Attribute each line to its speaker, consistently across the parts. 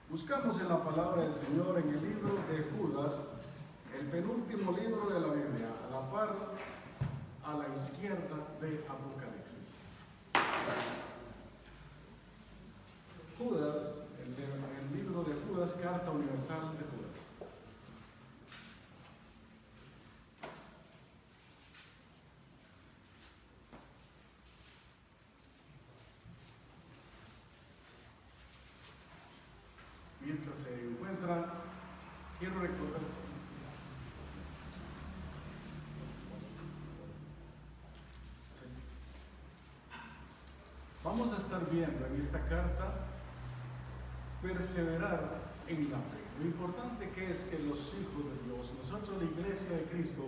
Speaker 1: Buscamos en la palabra del Señor en el libro de Judas, el penúltimo libro de la Biblia, a la par, a la izquierda de Apocalipsis. Judas, el libro de Judas, carta universal de Judas. Mientras se encuentra, quiero recordar estar viendo en esta carta, perseverar en la fe. Lo importante que es que los hijos de Dios, nosotros la iglesia de Cristo,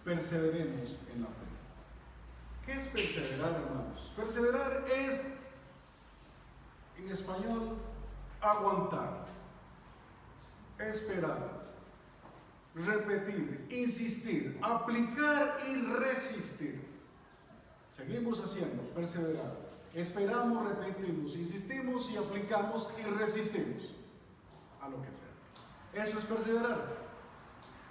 Speaker 1: perseveremos en la fe. ¿Qué es perseverar, hermanos? Perseverar es, en español, aguantar, esperar, repetir, insistir, aplicar y resistir. Seguimos haciendo, perseverar. Esperamos, repetimos, insistimos y aplicamos y resistimos a lo que sea. Eso es perseverar.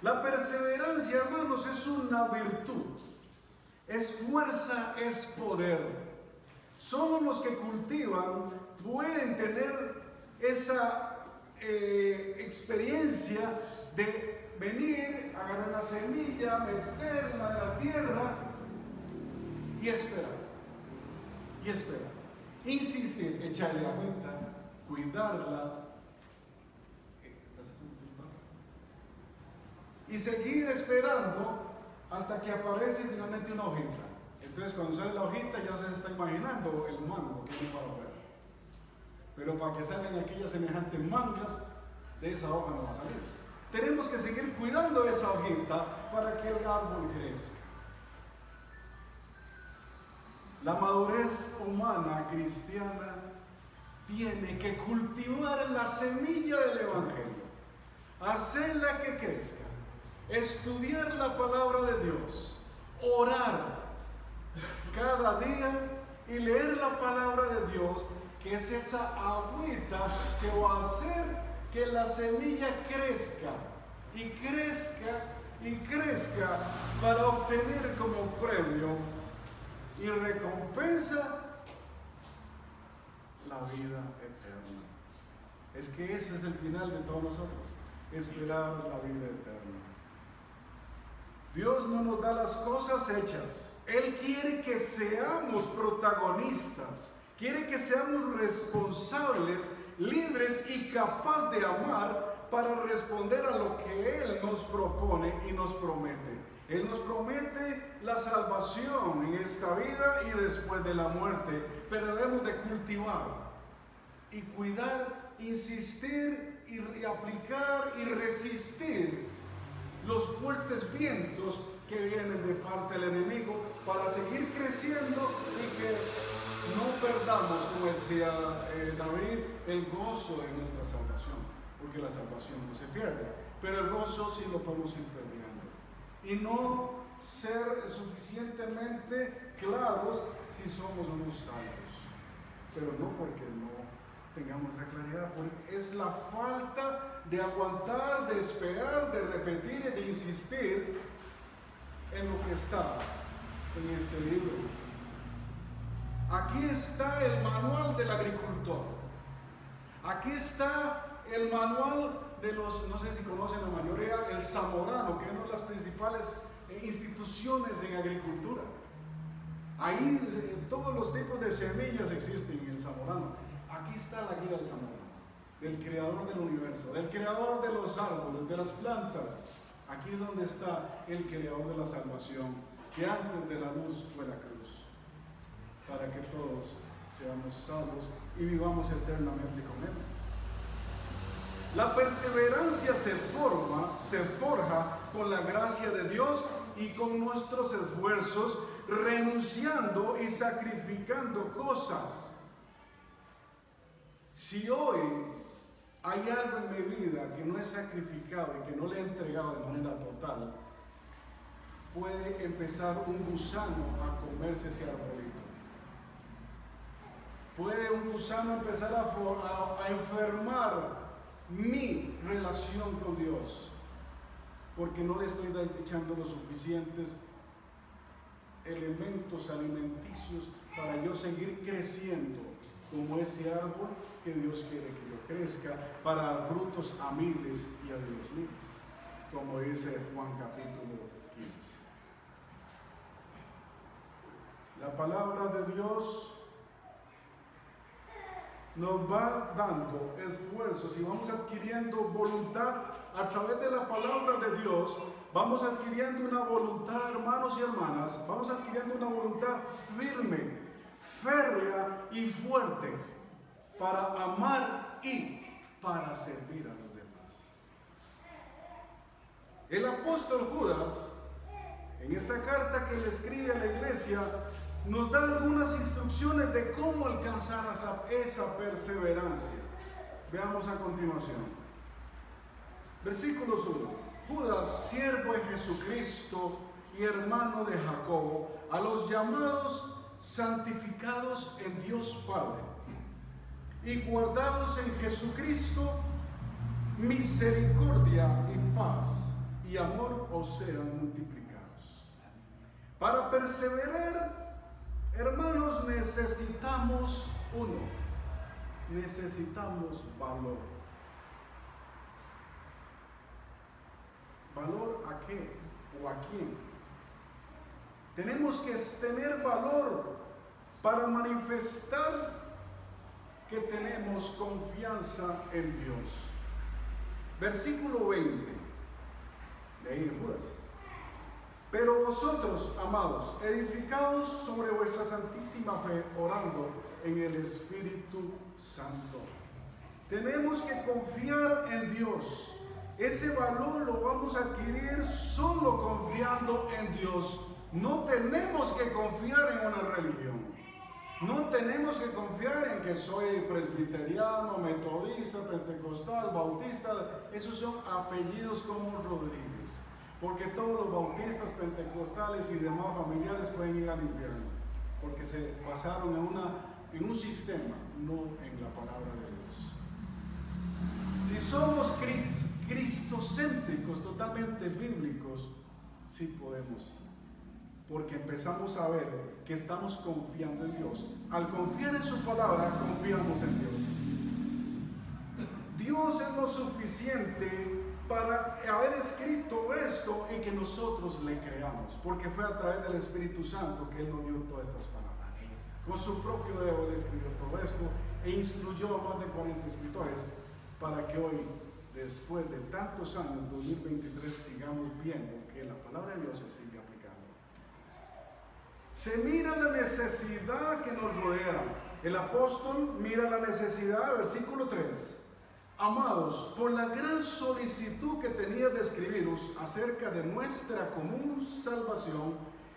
Speaker 1: La perseverancia, hermanos, es una virtud. Es fuerza, es poder. Solo los que cultivan pueden tener esa experiencia de venir, agarrar una semilla, meterla en la tierra y esperar. Y esperar. Insistir, echarle agüita, cuidarla. Y seguir esperando hasta que aparece finalmente una hojita. Entonces cuando sale la hojita ya se está imaginando el mango que no va a ver. Pero para que salgan aquellas semejantes mangas, de esa hoja no va a salir. Tenemos que seguir cuidando esa hojita para que el árbol crezca. La madurez humana cristiana tiene que cultivar la semilla del Evangelio, hacerla que crezca, estudiar la palabra de Dios, orar cada día y leer la palabra de Dios, que es esa agüita que va a hacer que la semilla crezca y crezca y crezca para obtener como premio y recompensa la vida eterna. Es que ese es el final de todos nosotros, esperar la vida eterna. Dios no nos da las cosas hechas. Él quiere que seamos protagonistas, quiere que seamos responsables, libres y capaces de amar para responder a lo que Él nos propone y nos promete. Él nos promete la salvación en esta vida y después de la muerte, pero debemos de cultivar y cuidar, insistir y aplicar y resistir los fuertes vientos que vienen de parte del enemigo para seguir creciendo y que no perdamos, como decía David, el gozo de nuestra salvación, porque la salvación no se pierde, pero el gozo sí lo podemos ir perdiendo. Y no ser suficientemente claros si somos unos salvos, pero no porque no tengamos esa claridad, porque es la falta de aguantar, de esperar, de repetir y de insistir en lo que está en este libro. Aquí está el manual del agricultor. Aquí está el manual de los, no sé si conocen la mayoría, el Zamorano, que es una de las principales instituciones en agricultura. Ahí todos los tipos de semillas existen en el Zamorano. Aquí está la guía del Zamorano, del creador del universo, del creador de los árboles, de las plantas. Aquí es donde está el creador de la salvación, que antes de la luz fue la cruz, para que todos seamos salvos y vivamos eternamente con Él. La perseverancia se forja con la gracia de Dios y con nuestros esfuerzos, renunciando y sacrificando cosas. Si hoy hay algo en mi vida que no he sacrificado y que no le he entregado de manera total, puede empezar un gusano a comerse ese arbolito. Puede un gusano empezar a enfermar mi relación con Dios, porque no le estoy echando los suficientes elementos alimenticios para yo seguir creciendo como ese árbol que Dios quiere que yo crezca, para dar frutos a miles y a 10,000, como dice Juan capítulo 15. La palabra de Dios nos va dando esfuerzos y vamos adquiriendo voluntad a través de la palabra de Dios. Vamos adquiriendo una voluntad, hermanos y hermanas, vamos adquiriendo una voluntad firme, férrea y fuerte para amar y para servir a los demás. El apóstol Judas, en esta carta que le escribe a la iglesia, nos da algunas instrucciones de cómo alcanzar esa perseverancia. Veamos a continuación. Versículos 1. Judas, siervo de Jesucristo y hermano de Jacobo, a los llamados santificados en Dios Padre y guardados en Jesucristo, misericordia y paz y amor os sean multiplicados. Para perseverar, hermanos, necesitamos valor. ¿Valor a qué o a quién? Tenemos que tener valor para manifestar que tenemos confianza en Dios. Versículo 20 de ahí en Judas. Pero vosotros, amados, edificados sobre vuestra santísima fe, orando en el Espíritu Santo. Tenemos que confiar en Dios. Ese valor lo vamos a adquirir solo confiando en Dios. No tenemos que confiar en una religión. No tenemos que confiar en que soy presbiteriano, metodista, pentecostal, bautista. Esos son apellidos como Rodríguez. Porque todos los bautistas, pentecostales y demás familiares pueden ir al infierno. Porque se basaron en un sistema, no en la palabra de Dios. Si somos cristocéntricos, totalmente bíblicos, sí podemos. Porque empezamos a ver que estamos confiando en Dios. Al confiar en su palabra, confiamos en Dios. Dios es lo suficiente para haber escrito esto y que nosotros le creamos. Porque fue a través del Espíritu Santo que Él nos dio todas estas palabras. Con su propio dedo Él escribió todo esto e instruyó a más de 40 escritores para que hoy, después de tantos años, 2023, sigamos viendo que la palabra de Dios se sigue aplicando. Se mira la necesidad que nos rodea. El apóstol mira la necesidad, versículo 3. Amados, por la gran solicitud que tenía de escribiros acerca de nuestra común salvación,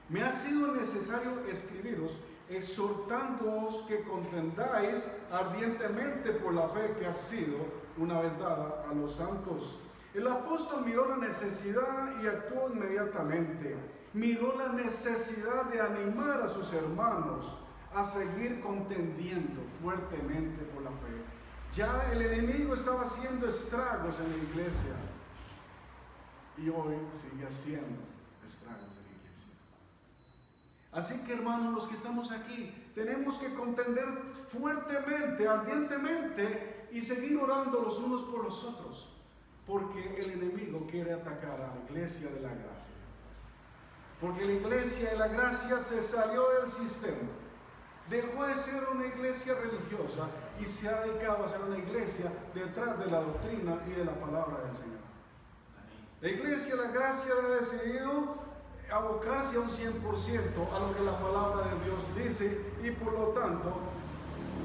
Speaker 1: me ha sido necesario escribiros, exhortándoos que contendáis ardientemente por la fe que ha sido una vez dada a los santos. El apóstol miró la necesidad y actuó inmediatamente. Miró la necesidad de animar a sus hermanos a seguir contendiendo fuertemente por la fe. Ya el enemigo estaba haciendo estragos en la iglesia y hoy sigue haciendo estragos en la iglesia. Así que, hermanos, los que estamos aquí, tenemos que contender fuertemente, ardientemente y seguir orando los unos por los otros, porque el enemigo quiere atacar a la iglesia de la gracia. Porque la iglesia de la gracia se salió del sistema. Dejó de ser una iglesia religiosa y se ha dedicado a ser una iglesia detrás de la doctrina y de la palabra del Señor. La iglesia de la gracia ha decidido abocarse a un 100% a lo que la palabra de Dios dice y por lo tanto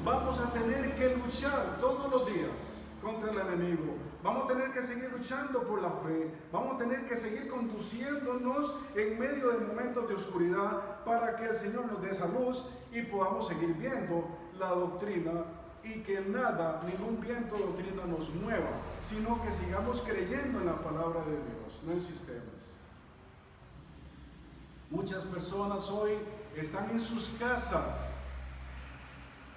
Speaker 1: vamos a tener que luchar todos los días contra el enemigo. Vamos a tener que seguir luchando por la fe. Vamos a tener que seguir conduciéndonos en medio de momentos de oscuridad para que el Señor nos dé esa luz y podamos seguir viendo la doctrina y que nada, ningún viento de doctrina nos mueva, sino que sigamos creyendo en la palabra de Dios, no en sistemas. Muchas personas hoy están en sus casas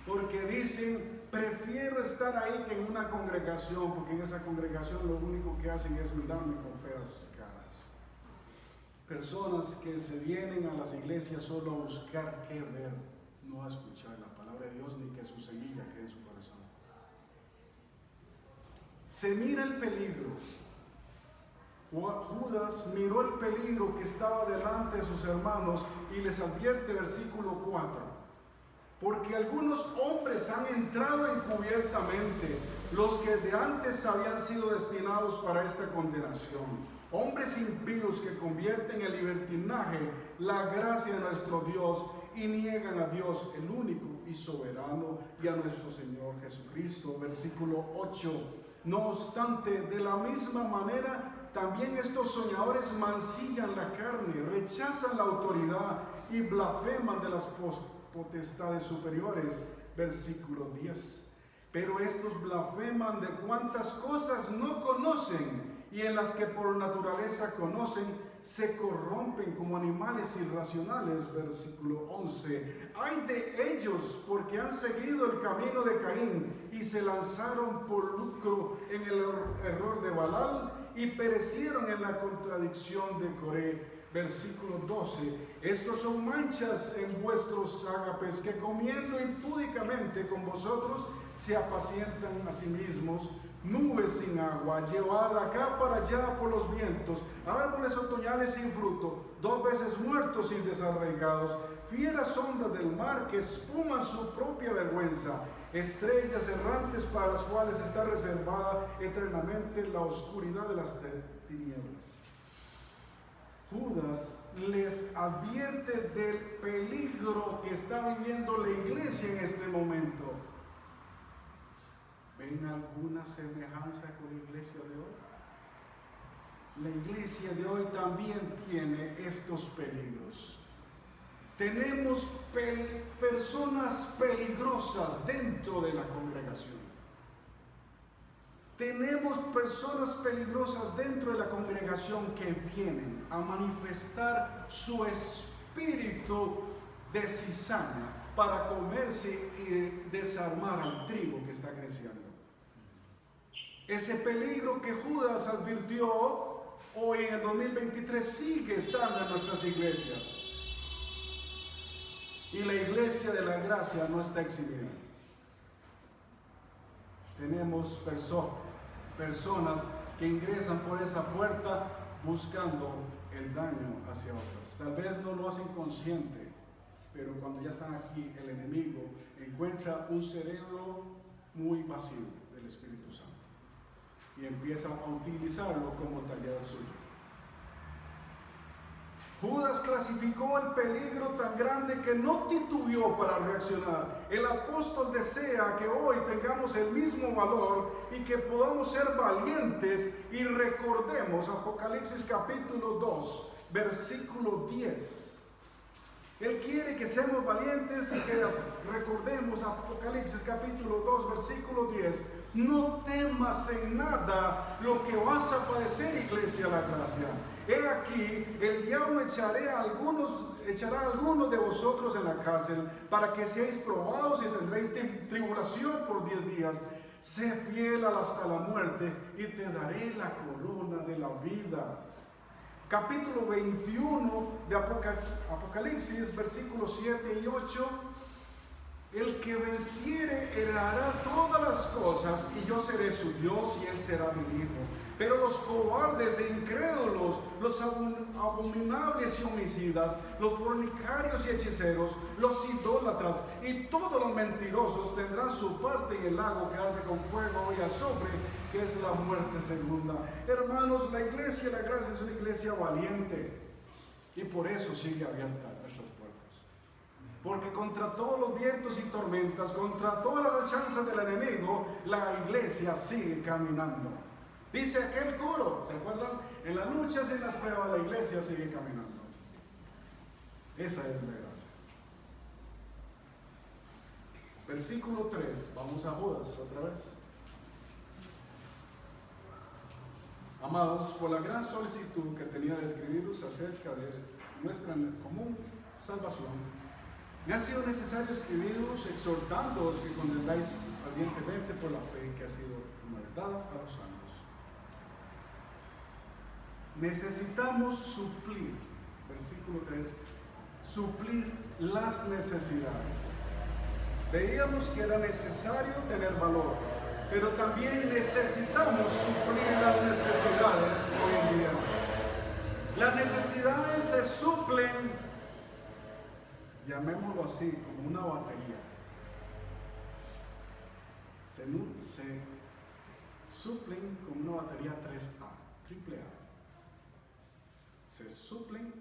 Speaker 1: porque dicen: prefiero estar ahí que en una congregación, porque en esa congregación lo único que hacen es mirarme con feas caras. Personas que se vienen a las iglesias solo a buscar qué ver, no a escuchar la palabra de Dios ni que su semilla quede en su corazón. Se mira el peligro. Judas miró el peligro que estaba delante de sus hermanos y les advierte, versículo 4. Porque algunos hombres han entrado encubiertamente, los que de antes habían sido destinados para esta condenación. Hombres impíos que convierten en libertinaje la gracia de nuestro Dios y niegan a Dios, el único y soberano, y a nuestro Señor Jesucristo. Versículo 8. No obstante, de la misma manera, también estos soñadores mancillan la carne, rechazan la autoridad y blasfeman de las potestades superiores. Versículo 10. Pero estos blasfeman de cuantas cosas no conocen, y en las que por naturaleza conocen, se corrompen como animales irracionales. Versículo 11. Ay de ellos, porque han seguido el camino de Caín y se lanzaron por lucro en el error de Balaam y perecieron en la contradicción de Coré. Versículo 12. Estos son manchas en vuestros ágapes, que comiendo impúdicamente con vosotros se apacientan a sí mismos. Nubes sin agua, llevada acá para allá por los vientos, árboles otoñales sin fruto, 2 veces muertos y desarraigados, fieras ondas del mar que espuman su propia vergüenza, estrellas errantes para las cuales está reservada eternamente la oscuridad de las tinieblas. Judas les advierte del peligro que está viviendo la iglesia en este momento. ¿Ven alguna semejanza con la iglesia de hoy? La iglesia de hoy también tiene estos peligros. Tenemos personas peligrosas dentro de la congregación. Tenemos personas peligrosas dentro de la congregación que vienen a manifestar su espíritu de cizaña para comerse y desarmar al trigo que está creciendo. Ese peligro que Judas advirtió hoy en el 2023 sigue estando en nuestras iglesias. Y la iglesia de la gracia no está eximida. Tenemos personas que ingresan por esa puerta buscando el daño hacia otros. Tal vez no lo hacen consciente, pero cuando ya están aquí, el enemigo encuentra un cerebro muy vacío del Espíritu Santo y empieza a utilizarlo como taller suyo. Judas clasificó el peligro tan grande que no titubeó para reaccionar. El apóstol desea que hoy tengamos el mismo valor y que podamos ser valientes y recordemos Apocalipsis capítulo 2, versículo 10. Él quiere que seamos valientes y que recordemos Apocalipsis capítulo 2, versículo 10. No temas en nada lo que vas a padecer, iglesia de la gracia. He aquí, el diablo echará a algunos de vosotros en la cárcel para que seáis probados y tendréis tribulación por 10 días. Sé fiel hasta la muerte y te daré la corona de la vida. Capítulo 21 de Apocalipsis, versículos 7 y 8. El que venciere heredará todas las cosas, y yo seré su Dios y él será mi hijo. Pero los cobardes e incrédulos, los abominables y homicidas, los fornicarios y hechiceros, los idólatras y todos los mentirosos tendrán su parte en el lago que arde con fuego y azufre, que es la muerte segunda. Hermanos, la iglesia de la gracia es una iglesia valiente y por eso sigue abierta nuestras puertas. Porque contra todos los vientos y tormentas, contra todas las acechanzas del enemigo, la iglesia sigue caminando. Dice aquel coro, ¿se acuerdan? En las luchas y en las pruebas la iglesia sigue caminando. Esa es la gracia. Versículo 3, vamos a Judas otra vez. Amados, por la gran solicitud que tenía de escribiros acerca de nuestra común salvación, me ha sido necesario escribiros exhortándoos que contendáis ardientemente por la fe que ha sido dada a los santos. Necesitamos suplir, versículo 3, suplir las necesidades. Veíamos que era necesario tener valor, pero también necesitamos suplir las necesidades hoy en día. Las necesidades se suplen, llamémoslo así, como una batería. Se suplen con una batería 3A, triple A. Se suplen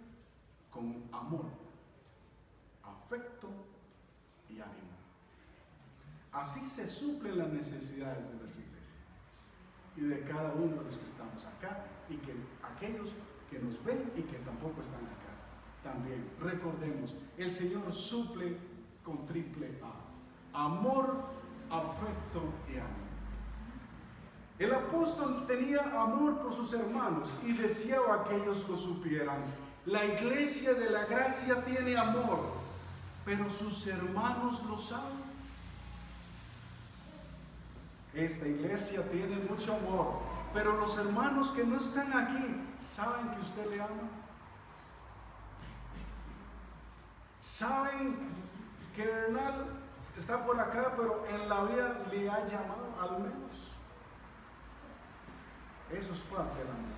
Speaker 1: con amor, afecto y ánimo. Así se suplen las necesidades de nuestra iglesia y de cada uno de los que estamos acá y que aquellos que nos ven y que tampoco están acá. También recordemos, el Señor suple con triple A: amor, afecto y ánimo. El apóstol tenía amor por sus hermanos y deseaba que ellos lo supieran. La iglesia de la gracia tiene amor, pero sus hermanos lo saben. Esta iglesia tiene mucho amor, pero los hermanos que no están aquí, ¿saben que usted le ama? ¿Saben que Bernal está por acá, pero en la vida le ha llamado al menos? Eso es parte del amor.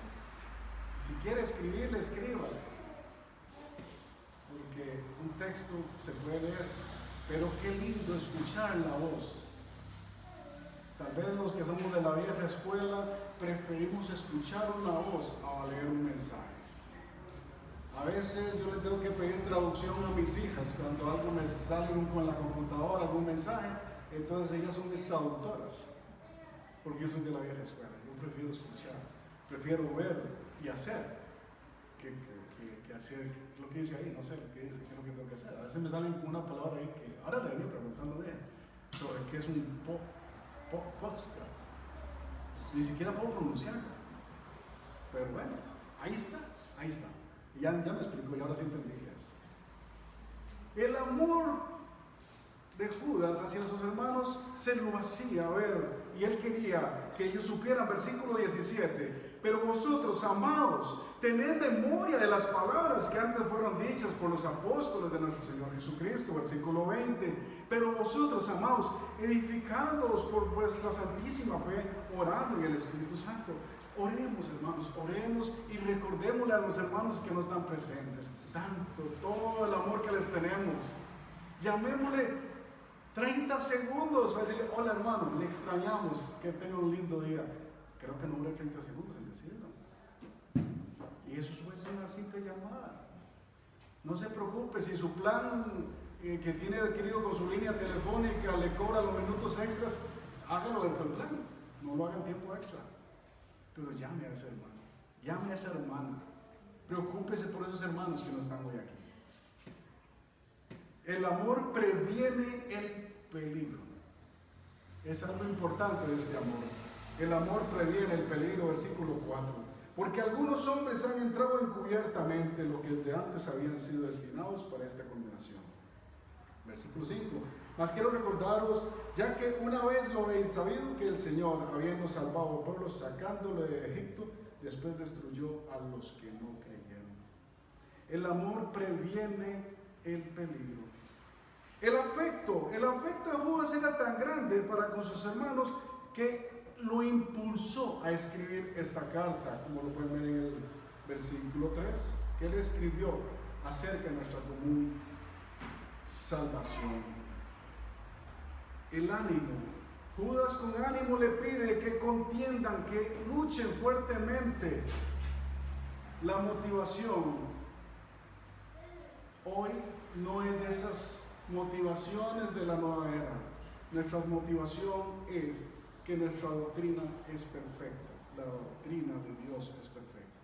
Speaker 1: Si quiere escribirle, escríbale, porque un texto se puede leer, pero qué lindo escuchar la voz. Tal vez los que somos de la vieja escuela preferimos escuchar una voz a leer un mensaje. A veces yo le tengo que pedir traducción a mis hijas cuando algo me sale con la computadora, algún mensaje, entonces ellas son mis traductoras, porque yo soy de la vieja escuela. Yo prefiero escuchar, prefiero ver y hacer que hacer lo que dice ahí, no sé lo que dice, qué es lo que tengo que hacer. A veces me salen una palabra ahí que ahora le venía preguntando bien sobre qué es un podcast. Ni siquiera puedo pronunciarlo. Pero bueno, ahí está. Y ya me explicó y ahora sí entendí qué es. El amor de Judas hacia sus hermanos se lo hacía ver, y él quería que ellos supieran, versículo 17: pero vosotros, amados, tened memoria de las palabras que antes fueron dichas por los apóstoles de nuestro Señor Jesucristo, versículo 20: pero vosotros, amados, edificándoos por vuestra santísima fe, orando en el Espíritu Santo. Oremos, hermanos, oremos y recordémosle a los hermanos que no están presentes tanto, todo el amor que les tenemos. Llamémosle 30 segundos para decirle: hola hermano, le extrañamos, que tenga un lindo día. Creo que no dura 30 segundos en decirlo. Y eso es una simple llamada. No se preocupe si su plan que tiene adquirido con su línea telefónica le cobra los minutos extras, hágalo dentro del plan, no lo haga en tiempo extra. Pero llame a ese hermano, llame a esa hermana, preocúpese por esos hermanos que no están hoy aquí. El amor previene el peligro. Es algo importante de este amor. El amor previene el peligro, versículo 4. Porque algunos hombres han entrado encubiertamente lo que de antes habían sido destinados para esta condenación. Versículo 5. Mas quiero recordaros, ya que una vez lo habéis sabido, que el Señor, habiendo salvado al pueblo, sacándolo de Egipto, después destruyó a los que no creyeron. El amor previene el peligro. El afecto de Judas era tan grande para con sus hermanos que lo impulsó a escribir esta carta, como lo pueden ver en el versículo 3, que él escribió acerca de nuestra común salvación. El ánimo. Judas con ánimo le pide que contiendan, que luchen fuertemente. La motivación hoy no es de esas motivaciones de la nueva era. Nuestra motivación es que nuestra doctrina es perfecta. La doctrina de Dios es perfecta.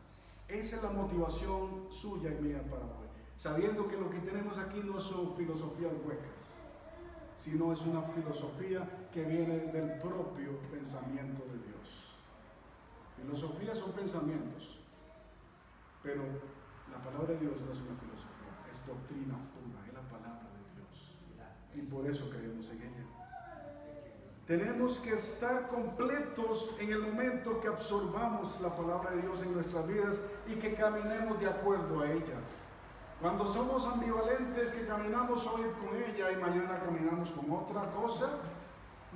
Speaker 1: Esa es la motivación suya y mía para hoy. Sabiendo que lo que tenemos aquí no son filosofías huecas, sino es una filosofía que viene del propio pensamiento de Dios. Filosofías son pensamientos, pero la palabra de Dios no es una filosofía, es doctrina pura, es la palabra de Dios. Y por eso creemos en ella. Tenemos que estar completos en el momento que absorbamos la palabra de Dios en nuestras vidas y que caminemos de acuerdo a ella. Cuando somos ambivalentes, que caminamos hoy con ella y mañana caminamos con otra cosa,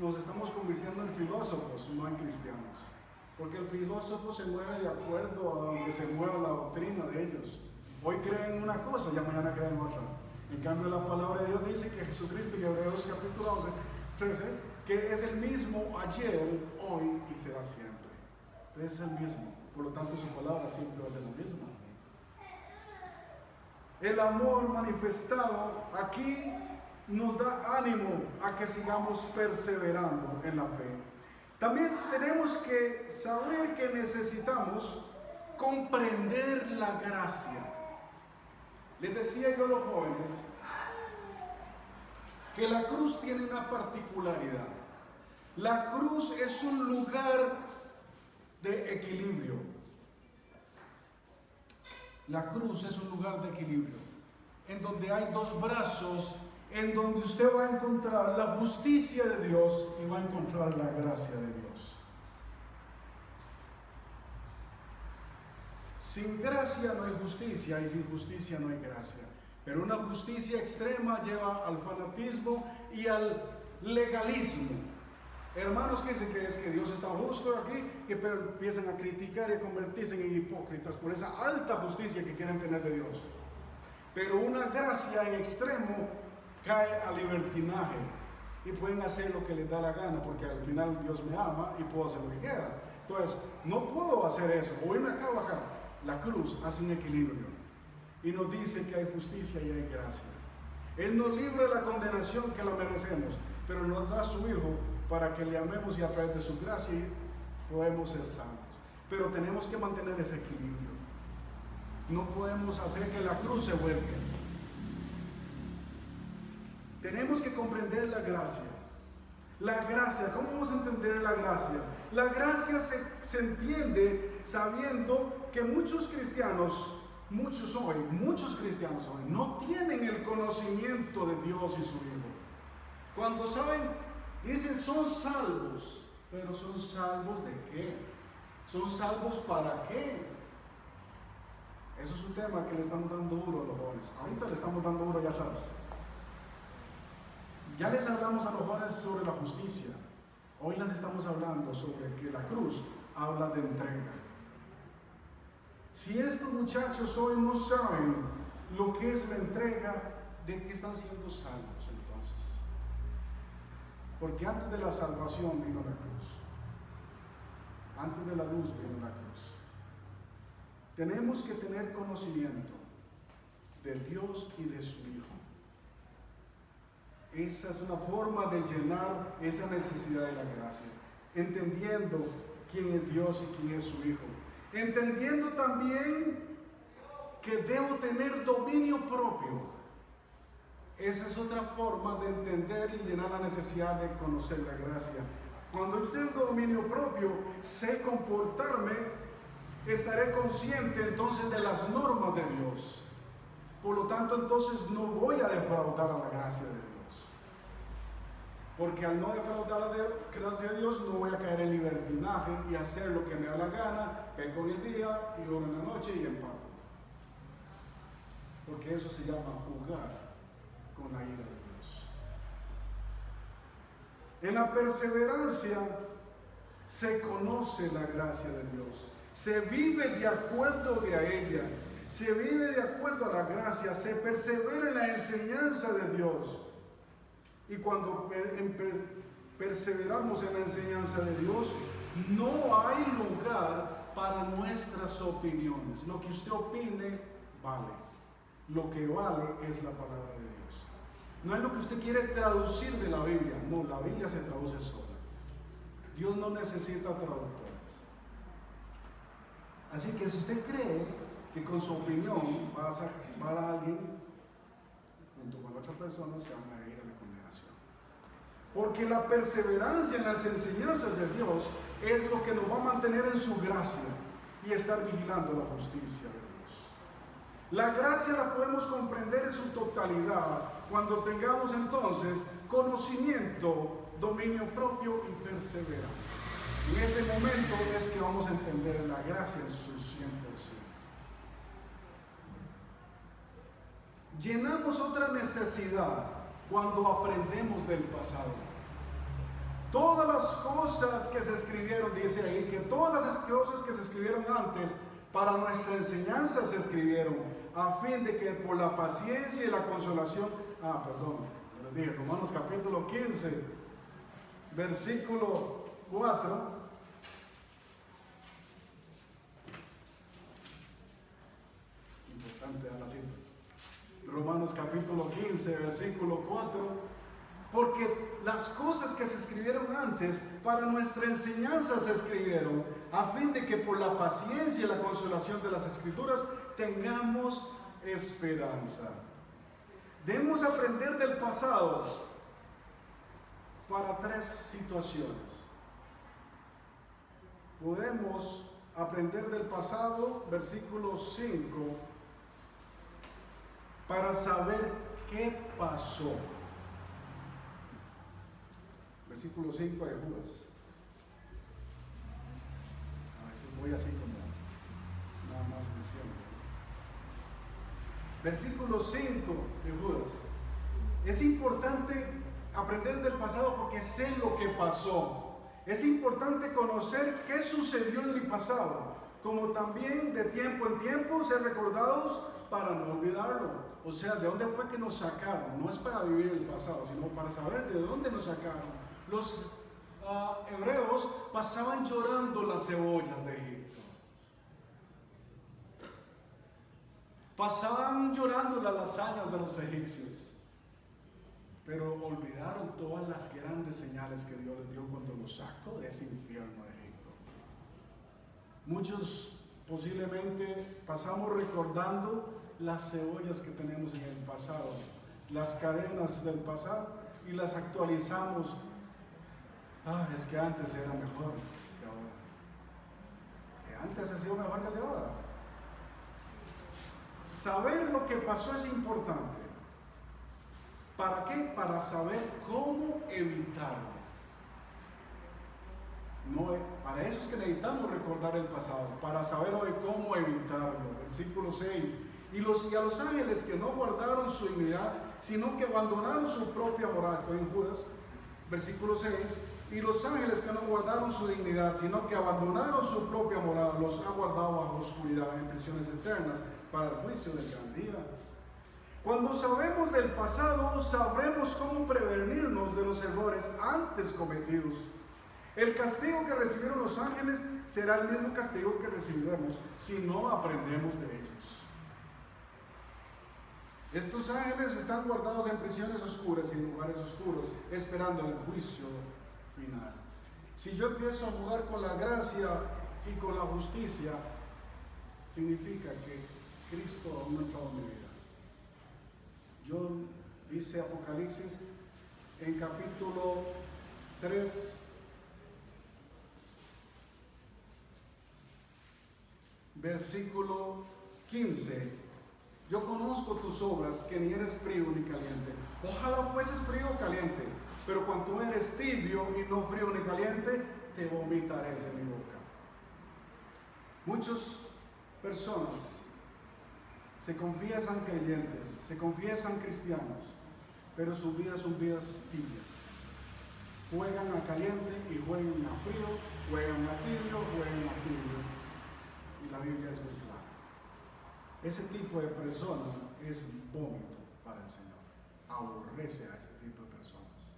Speaker 1: nos estamos convirtiendo en filósofos, no en cristianos. Porque el filósofo se mueve de acuerdo a donde se mueva la doctrina de ellos. Hoy creen una cosa, ya mañana creen otra. En cambio, la palabra de Dios dice que Jesucristo, en Hebreos capítulo 11, 13, que es el mismo ayer, hoy y será siempre. Entonces es el mismo, por lo tanto su palabra siempre va a ser la misma. El amor manifestado aquí nos da ánimo a que sigamos perseverando en la fe. También tenemos que saber que necesitamos comprender la gracia. Les decía yo a los jóvenes que la cruz tiene una particularidad. La cruz es un lugar de equilibrio. La cruz es un lugar de equilibrio, en donde hay dos brazos, en donde usted va a encontrar la justicia de Dios y va a encontrar la gracia de Dios. Sin gracia no hay justicia y sin justicia no hay gracia. Pero una justicia extrema lleva al fanatismo y al legalismo. Hermanos que dicen que es que Dios está justo aquí, que empiezan a criticar y a convertirse en hipócritas por esa alta justicia que quieren tener de Dios. Pero una gracia en extremo cae al libertinaje y pueden hacer lo que les da la gana, porque al final Dios me ama y puedo hacer lo que quiera. Entonces, no puedo hacer eso, o irme acá o acá. La cruz hace un equilibrio y nos dice que hay justicia y hay gracia. Él nos libra de la condenación que la merecemos, pero nos da a su Hijo para que le amemos y a través de su gracia podemos ser salvos. Pero tenemos que mantener ese equilibrio. No podemos hacer que la cruz se vuelque. Tenemos que comprender la gracia. La gracia, ¿cómo vamos a entender la gracia? La gracia se entiende sabiendo que muchos cristianos hoy no tienen el conocimiento de Dios y su Hijo. Cuando saben, dicen son salvos, pero ¿son salvos de qué? ¿Son salvos para qué? Eso es un tema que le estamos dando duro a los jóvenes. Ahorita le estamos dando duro allá atrás. Ya les hablamos a los jóvenes sobre la justicia. Hoy les estamos hablando sobre que la cruz habla de entrega. Si estos muchachos hoy no saben lo que es la entrega, ¿de qué están siendo salvos entonces? Porque antes de la salvación vino la cruz. Antes de la luz vino la cruz. Tenemos que tener conocimiento de Dios y de su Hijo. Esa es una forma de llenar esa necesidad de la gracia, entendiendo quién es Dios y quién es su Hijo, entendiendo también que debo tener dominio propio. Esa es otra forma de entender y llenar la necesidad de conocer la gracia. Cuando yo tengo dominio propio, sé comportarme, estaré consciente entonces de las normas de Dios. Por lo tanto, entonces no voy a defraudar a la gracia de Dios. Porque al no defraudar a la gracia de Dios, no voy a caer en libertinaje y hacer lo que me da la gana, peco en el día y luego en la noche y empato. Porque eso se llama jugar con la ira de Dios. En la perseverancia se conoce la gracia de Dios, se vive de acuerdo a ella, se vive de acuerdo a la gracia, se persevera en la enseñanza de Dios. Y cuando perseveramos en la enseñanza de Dios, no hay lugar para nuestras opiniones. Lo que usted opine vale. Lo que vale es la palabra de Dios. No es lo que usted quiere traducir de la Biblia. No, la Biblia se traduce sola. Dios no necesita traductores. Así que si usted cree que con su opinión va a salvar a alguien, junto con otras personas se van a ir a la condenación. Porque la perseverancia en las enseñanzas de Dios es lo que nos va a mantener en su gracia y estar vigilando la justicia de Dios. La gracia la podemos comprender en su totalidad cuando tengamos entonces conocimiento, dominio propio y perseverancia. En ese momento es que vamos a entender la gracia en su 100%. Llenamos otra necesidad cuando aprendemos del pasado. Todas las cosas que se escribieron, dice ahí, que todas las cosas que se escribieron antes para nuestra enseñanza se escribieron, a fin de que por la paciencia y la consolación, Romanos capítulo 15, versículo 4. Importante a la cita. Romanos capítulo 15, versículo 4. Porque las cosas que se escribieron antes para nuestra enseñanza se escribieron a fin de que por la paciencia y la consolación de las Escrituras tengamos esperanza. Debemos aprender del pasado para tres situaciones. Podemos aprender del pasado, versículo 5, para saber qué pasó. Versículo 5 de Judas. A veces voy así como nada más diciendo. Versículo 5 de Judas. Es importante aprender del pasado porque sé lo que pasó. Es importante conocer qué sucedió en mi pasado, como también de tiempo en tiempo ser recordados para no olvidarlo. O sea, ¿de dónde fue que nos sacaron? No es para vivir el pasado, sino para saber de dónde nos sacaron. Los hebreos pasaban llorando las cebollas de Egipto. Pasaban llorando las lasañas de los egipcios. Pero olvidaron todas las grandes señales que Dios les dio cuando los sacó de ese infierno de Egipto. Muchos posiblemente pasamos recordando las cebollas que tenemos en el pasado, las cadenas del pasado, y las actualizamos. Es que antes era mejor que ahora. Que antes ha sido mejor que el de ahora. Saber lo que pasó es importante. ¿Para qué? Para saber cómo evitarlo. No, para eso es que necesitamos recordar el pasado, para saber hoy cómo evitarlo. Versículo 6. Y a los ángeles que no guardaron su dignidad, sino que abandonaron su propia morada. Estoy en Judas, versículo 6. Y los ángeles que no guardaron su dignidad, sino que abandonaron su propia morada, los ha guardado bajo oscuridad en prisiones eternas para el juicio del gran día. Cuando sabemos del pasado, sabremos cómo prevenirnos de los errores antes cometidos. El castigo que recibieron los ángeles será el mismo castigo que recibiremos si no aprendemos de ellos. Estos ángeles están guardados en prisiones oscuras y en lugares oscuros, esperando el juicio final. Si yo empiezo a jugar con la gracia y con la justicia, significa que Cristo aún no ha entrado en mi vida. Yo dice Apocalipsis en capítulo 3, versículo 15. Yo conozco tus obras, que ni eres frío ni caliente. Ojalá fueses frío o caliente, pero cuando eres tibio y no frío ni caliente, te vomitaré de mi boca. Muchas personas se confiesan creyentes, se confiesan cristianos, pero sus vidas son vidas tibias. Juegan a caliente y juegan a frío, juegan a tibio, juegan a tibio. Y la Biblia es muy clara. Ese tipo de persona es vómito para el Señor. Aborrece a este tipo de personas.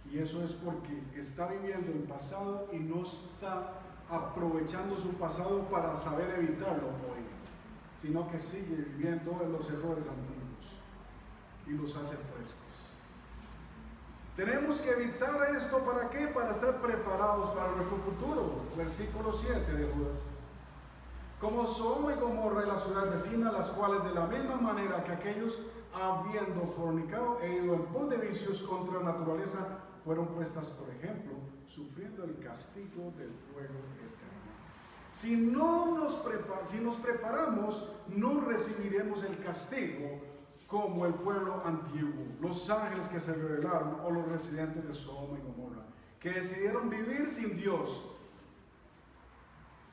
Speaker 1: Y eso es porque está viviendo el pasado y no está aprovechando su pasado para saber evitarlo hoy, sino que sigue viviendo en los errores antiguos y los hace frescos. Tenemos que evitar esto, ¿para qué? Para estar preparados para nuestro futuro. Versículo 7 de Judas. Como Sodoma y Gomorra y la ciudad vecina, las cuales de la misma manera que aquellos, habiendo fornicado e ido en pos de vicios contra la naturaleza, fueron puestas, por ejemplo, sufriendo el castigo del fuego eterno. Si nos preparamos, no recibiremos el castigo como el pueblo antiguo, los ángeles que se rebelaron o los residentes de Sodoma y Gomorra, que decidieron vivir sin Dios.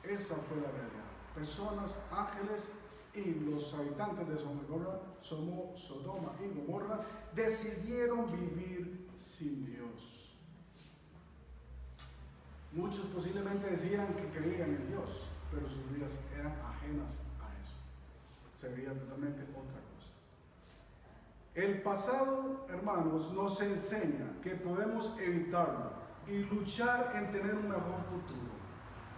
Speaker 1: Esa fue la realidad. Personas, ángeles y los habitantes de Sodoma y Gomorra decidieron vivir sin Dios. Muchos posiblemente decían que creían en Dios, pero sus vidas eran ajenas a eso. Se veía totalmente otra cosa. El pasado, hermanos, nos enseña que podemos evitarlo y luchar en tener un mejor futuro.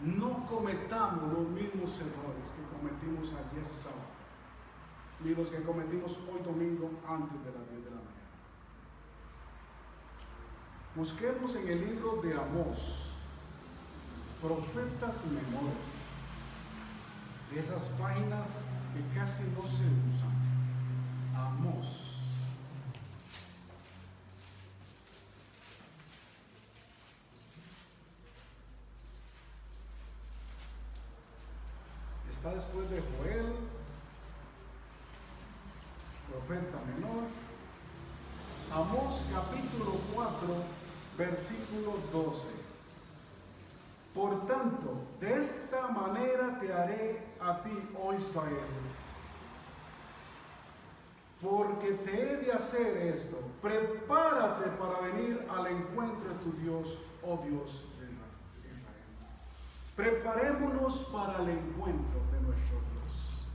Speaker 1: No cometamos los mismos errores que cometimos ayer sábado, ni los que cometimos hoy domingo antes de las 10 de la mañana. Busquemos en el libro de Amós, profetas menores, de esas páginas que casi no se usan. Amós. Está después de Joel, profeta menor. Amós capítulo 4, versículo 12. Por tanto, de esta manera te haré a ti, oh Israel, porque te he de hacer esto. Prepárate para venir al encuentro de tu Dios, oh Dios de Israel. Preparémonos para el encuentro de nuestro Dios.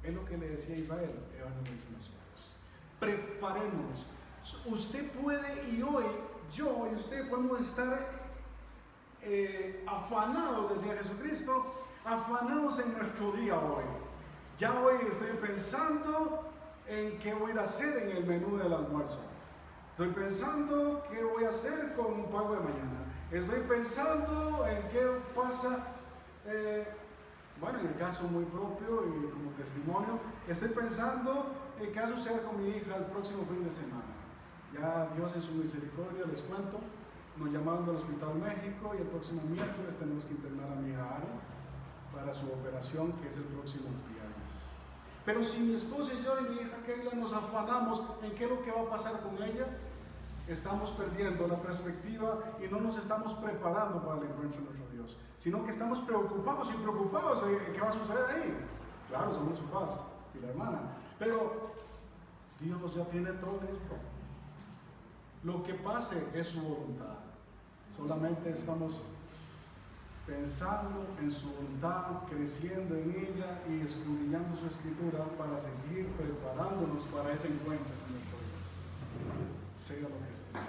Speaker 1: Es lo que le decía a Israel, ahora nos dice a nosotros. Preparémonos. Usted puede, y hoy, yo y usted podemos estar afanados, decía Jesucristo, afanados en nuestro día hoy. Ya hoy estoy pensando en qué voy a hacer en el menú del almuerzo. Estoy pensando qué voy a hacer con un pago de mañana. Estoy pensando en qué pasa, bueno, en el caso muy propio y como testimonio, estoy pensando en qué va a suceder con mi hija el próximo fin de semana. Ya Dios en su misericordia, les cuento, nos llamaron del Hospital México y el próximo miércoles tenemos que internar a mi hija Ari para su operación, que es el próximo viernes. Pero si mi esposa y yo y mi hija Keila nos afanamos en qué es lo que va a pasar con ella, estamos perdiendo la perspectiva y no nos estamos preparando para el encuentro de nuestro Dios, sino que estamos preocupados y preocupados de qué va a suceder ahí. Claro, somos su paz y la hermana, pero Dios ya tiene todo listo. Lo que pase es su voluntad. Solamente estamos pensando en su voluntad, creciendo en ella y escudriñando su escritura para seguir preparándonos para ese encuentro con nuestro Dios, sea lo que sea.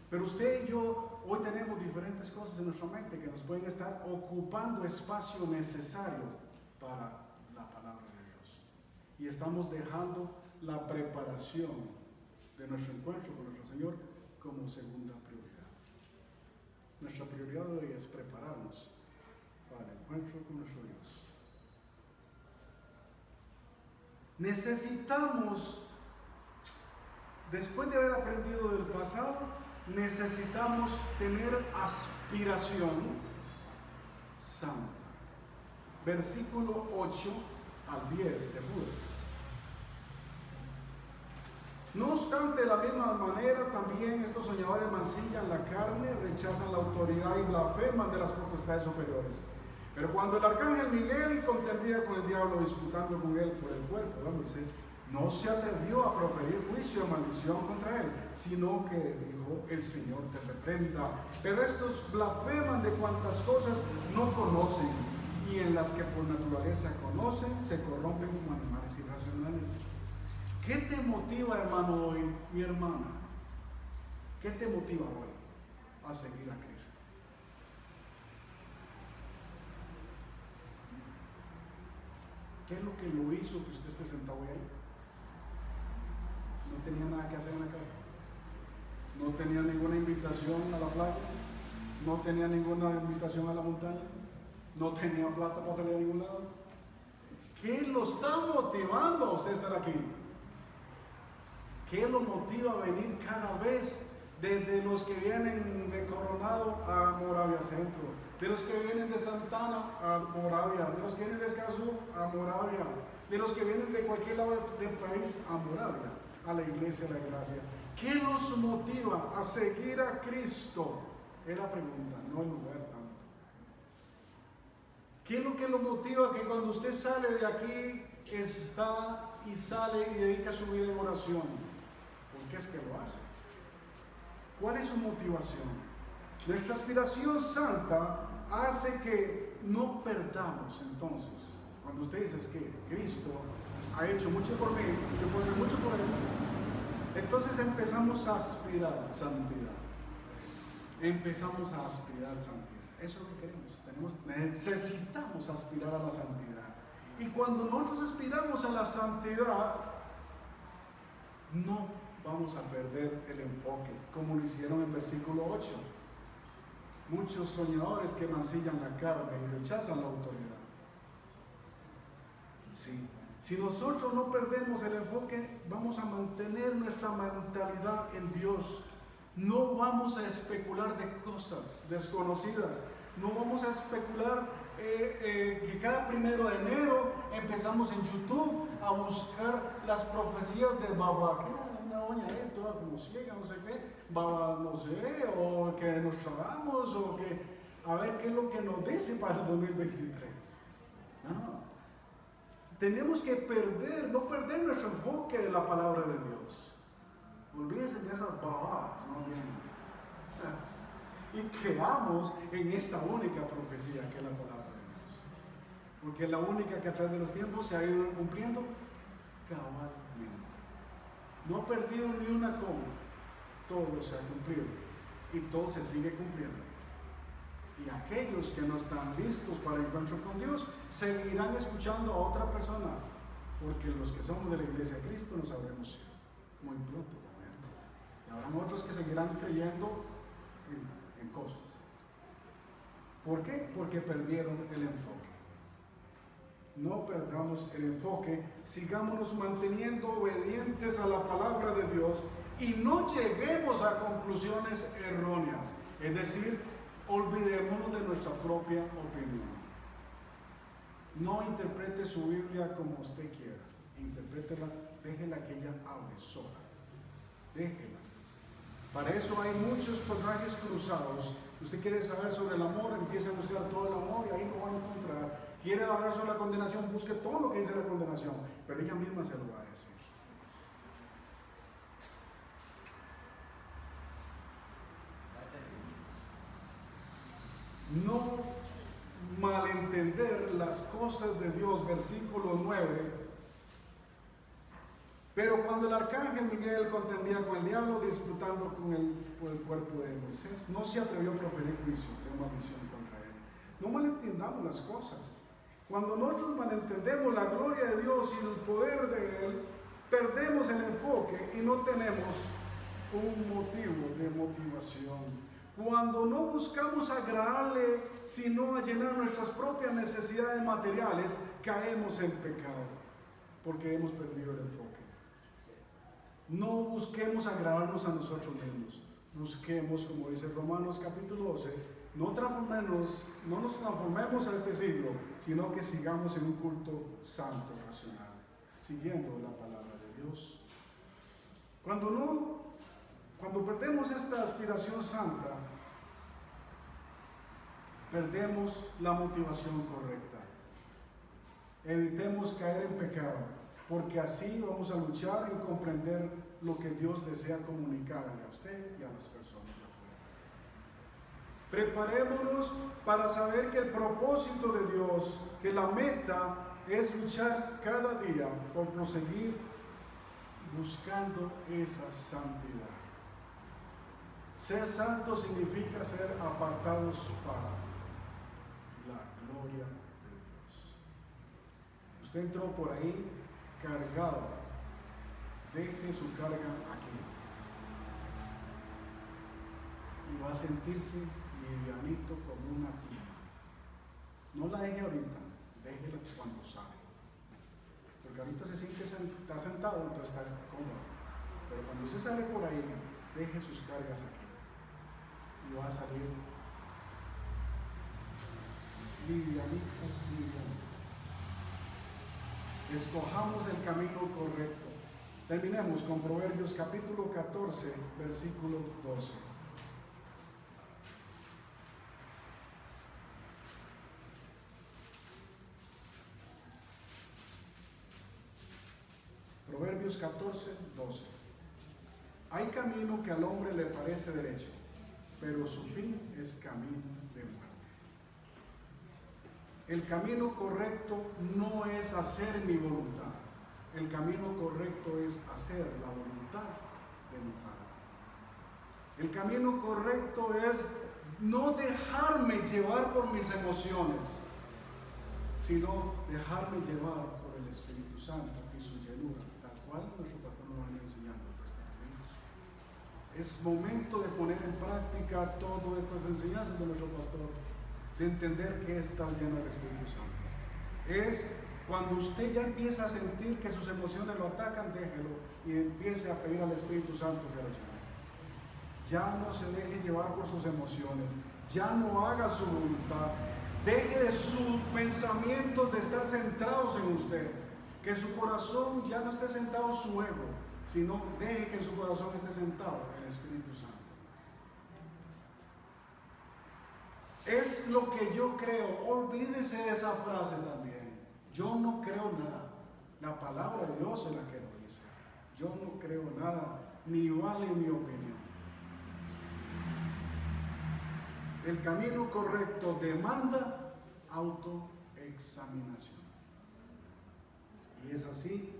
Speaker 1: Pero usted y yo hoy tenemos diferentes cosas en nuestra mente que nos pueden estar ocupando espacio necesario para la palabra de Dios. Y estamos dejando la preparación de nuestro encuentro con nuestro Señor como segunda prioridad. Nuestra prioridad hoy es prepararnos para el encuentro con nuestro Dios. Necesitamos, después de haber aprendido del pasado, necesitamos tener aspiración santa. Versículo 8 al 10 de Judas. No obstante, de la misma manera, también estos soñadores mancillan la carne, rechazan la autoridad y blasfeman de las potestades superiores. Pero cuando el arcángel Miguel contendía con el diablo, disputando con él por el cuerpo de Moisés, no se atrevió a proferir juicio o maldición contra él, sino que dijo: el Señor te reprenda. Pero estos blasfeman de cuantas cosas no conocen, y en las que por naturaleza conocen, se corrompen como animales irracionales. ¿Qué te motiva, hermano, hoy, mi hermana? ¿Qué te motiva hoy a seguir a Cristo? ¿Qué es lo que lo hizo que usted esté sentado ahí? No tenía nada que hacer en la casa. No tenía ninguna invitación a la playa. No tenía ninguna invitación a la montaña. No tenía plata para salir a ningún lado. ¿Qué lo está motivando a usted a estar aquí? ¿Qué lo motiva a venir cada vez? Desde los que vienen de Coronado a Moravia Centro, de los que vienen de Santana a Moravia, de los que vienen de Escazú a Moravia, de los que vienen de cualquier lado del país a Moravia, a la iglesia de la gracia. ¿Qué los motiva a seguir a Cristo? Es la pregunta, no el lugar tanto. ¿Qué es lo que lo motiva que cuando usted sale de aquí está y sale y dedica su vida en oración? ¿Por qué es que lo hace? ¿Cuál es su motivación? Nuestra aspiración santa hace que no perdamos entonces. Cuando usted dice que Cristo ha hecho mucho por mí, yo puedo hacer mucho por él, Entonces empezamos a aspirar santidad. Empezamos a aspirar santidad. Eso es lo que queremos. Necesitamos aspirar a la santidad. Y cuando nosotros aspiramos a la santidad, no vamos a perder el enfoque, como lo hicieron en versículo 8. Muchos soñadores que mancillan la carne y rechazan la autoridad. Sí. Si nosotros no perdemos el enfoque, vamos a mantener nuestra mentalidad en Dios. No vamos a especular de cosas desconocidas. No vamos a especular que cada 1 de enero empezamos en YouTube a buscar las profecías de Baba. ¿Qué era una doña toda como ciega, no sé qué? Baba, no sé, o que nos tragamos, o que a ver qué es lo que nos dice para el 2023. No. Tenemos que no perder nuestro enfoque de la palabra de Dios. Olvídense de esas babadas, más bien. Y creamos en esta única profecía que es la palabra de Dios. Porque es la única que a través de los tiempos se ha ido cumpliendo cabalmente. No ha perdido ni una coma. Todo se ha cumplido. Y todo se sigue cumpliendo. Y aquellos que no están listos para el encuentro con Dios seguirán escuchando a otra persona, porque los que somos de la iglesia de Cristo nos sabremos muy pronto también. Y habrán otros que seguirán creyendo en cosas. ¿Por qué? Porque perdieron el enfoque. No perdamos el enfoque, sigámonos manteniendo obedientes a la palabra de Dios y no lleguemos a conclusiones erróneas, es decir, olvidémonos de nuestra propia opinión. No interprete su Biblia como usted quiera. Interprétela, déjela que ella hable sola. Déjela. Para eso hay muchos pasajes cruzados. Usted quiere saber sobre el amor, empiece a buscar todo el amor y ahí lo va a encontrar. Quiere hablar sobre la condenación, busque todo lo que dice la condenación, pero ella misma se lo va a decir. No malentender las cosas de Dios, versículo 9. Pero cuando el arcángel Miguel contendía con el diablo, disputando por el cuerpo de Moisés, no se atrevió a proferir juicio de maldición contra él. No malentendamos las cosas. Cuando nosotros malentendemos la gloria de Dios y el poder de Él, perdemos el enfoque y no tenemos un motivo de motivación. Cuando no buscamos agradarle, sino a llenar nuestras propias necesidades materiales, caemos en pecado, porque hemos perdido el enfoque. No busquemos agradarnos a nosotros mismos. Busquemos, como dice Romanos capítulo 12, no nos transformemos a este siglo, sino que sigamos en un culto santo, racional, siguiendo la palabra de Dios. Cuando perdemos esta aspiración santa, perdemos la motivación correcta. Evitemos caer en pecado, porque así vamos a luchar en comprender lo que Dios desea comunicarle a usted y a las personas de afuera. Preparémonos para saber que el propósito de Dios, que la meta es luchar cada día por proseguir buscando esa santidad. Ser santo significa ser apartados para la gloria de Dios. Usted entró por ahí cargado. Deje su carga aquí. Y va a sentirse livianito como una pluma. No la deje ahorita, déjela cuando sale. Porque ahorita se siente está sentado, entonces está cómodo. Pero cuando usted sale por ahí, deje sus cargas aquí. Y va a salir livianito. Escojamos el camino correcto. Terminemos con Proverbios capítulo 14, versículo 12. Proverbios 14, 12. Hay camino que al hombre le parece derecho, pero su fin es camino de muerte. El camino correcto no es hacer mi voluntad. El camino correcto es hacer la voluntad de mi Padre. El camino correcto es no dejarme llevar por mis emociones, sino dejarme llevar por el Espíritu Santo y su llenura, tal cual nuestro pastor nos va a ir enseñando estos momentos. Es momento de poner en práctica todas estas enseñanzas de nuestro pastor, de entender que está lleno del Espíritu Santo. Es cuando usted ya empieza a sentir que sus emociones lo atacan, déjelo y empiece a pedir al Espíritu Santo que lo llene. Ya no se deje llevar por sus emociones, ya no haga su voluntad, deje de sus pensamientos de estar centrados en usted, que su corazón ya no esté sentado en su ego, sino deje que en su corazón esté sentado el Espíritu Santo. Es lo que yo creo, olvídese de esa frase también. Yo no creo nada, la palabra de Dios es la que lo dice. Yo no creo nada, ni vale mi opinión. El camino correcto demanda autoexaminación. Y es así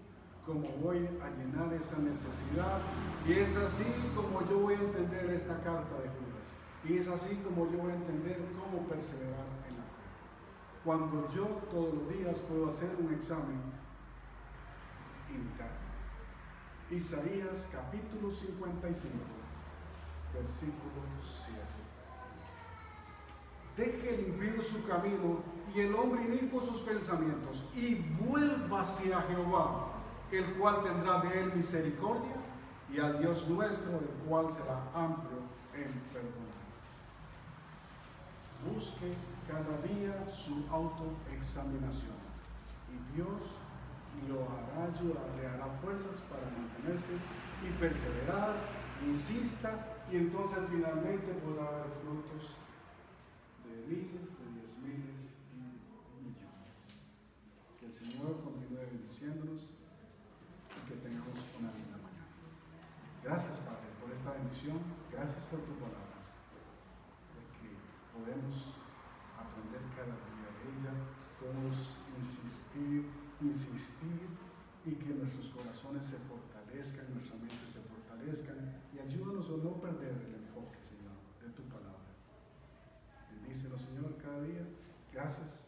Speaker 1: como voy a llenar esa necesidad. Y es así como yo voy a entender esta carta de Judas. Y es así como yo voy a entender cómo perseverar en la fe. Cuando yo todos los días puedo hacer un examen interno. Isaías capítulo 55, versículo 7. Deje el impío su camino y el hombre inicuo sus pensamientos, y vuélvase a Jehová, el cual tendrá de él misericordia, y al Dios nuestro, el cual será amplio en perdonar. Busque cada día su autoexaminación, y Dios lo hará ayudar, le hará fuerzas para mantenerse y perseverar, insista, y entonces finalmente podrá haber frutos de miles, de 10,000 y millones. Que el Señor continúe bendiciéndonos y que tengamos una linda mañana. Gracias, Padre, por esta bendición. Gracias por tu palabra, porque podemos aprender cada día de ella, podemos insistir y que nuestros corazones se fortalezcan, nuestra mente se fortalezcan, y ayúdanos a no perder el enfoque, Señor, de tu palabra. Bendícelo, Señor, cada día. Gracias.